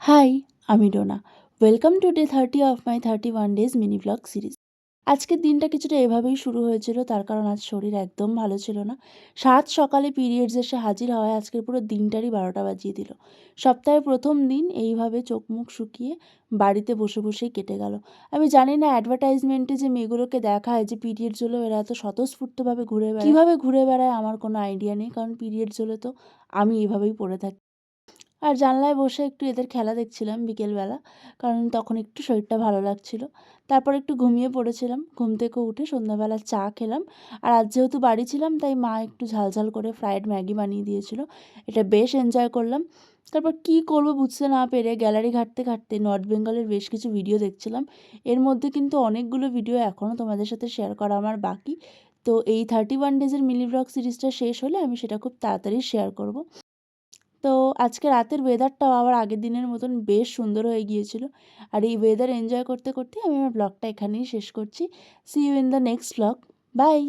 High, আমি Dona. Welcome to day 30 of my 31 days mini blog series. আজকের দিনটা কিছুটা এভাবেই শুরু হয়েছিল, তার কারণ আজ শরীর একদম ভালো ছিল না। সাত সকালে পিরিয়ডস এসে হাজির হওয়ায় আজকের পুরো দিনটারই 12টা বাজিয়ে দিল। সপ্তাহের প্রথম দিন এইভাবে চোখ মুখ শুকিয়ে বাড়িতে বসে বসেই কেটে গেল। আমি জানি না অ্যাডভার্টাইজমেন্টে যে মেয়েগুলোকে দেখায় যে পিরিয়ডস হলেও এরা এত স্বতঃস্ফূর্তভাবে ঘুরে বেড়ায়, কীভাবে ঘুরে বেড়ায় আমার কোনো আইডিয়া নেই, কারণ পিরিয়ডস হলে তো আমি এভাবেই পড়ে থাকি। আর জানলায় বসে একটু এদের খেলা দেখছিলাম বিকেলবেলা, কারণ তখন একটু শরীরটা ভালো লাগছিল। তারপর একটু ঘুমিয়ে পড়েছিলাম। ঘুম থেকে উঠে সন্ধ্যাবেলা চা খেলাম। আর আজ যেহেতু বাড়ি ছিলাম তাই মা একটু ঝালঝাল করে ফ্রায়েড ম্যাগি বানিয়ে দিয়েছিল। এটা বেশ এনজয় করলাম। তারপর কি করব বুঝতে না পেরে গ্যালারি ঘাঁটতে ঘাঁটতে নর্থ বেঙ্গলের বেশ কিছু ভিডিও দেখছিলাম। এর মধ্যে কিন্তু অনেকগুলো ভিডিও এখনও তোমাদের সাথে শেয়ার করা আমার বাকি। তো এই 31 ডেজের মিনি ব্লগ সিরিজটা শেষ হলে আমি সেটা খুব তাড়াতাড়ি শেয়ার করব। তো আজকে রাতের ওয়েদারটাও আবার আগের দিনের মতন বেশ সুন্দর হয়ে গিয়েছিল। আর এই ওয়েদার এনজয় করতে করতেই আমি আমার ব্লগটা এখানেই শেষ করছি। See you in the next blog. By.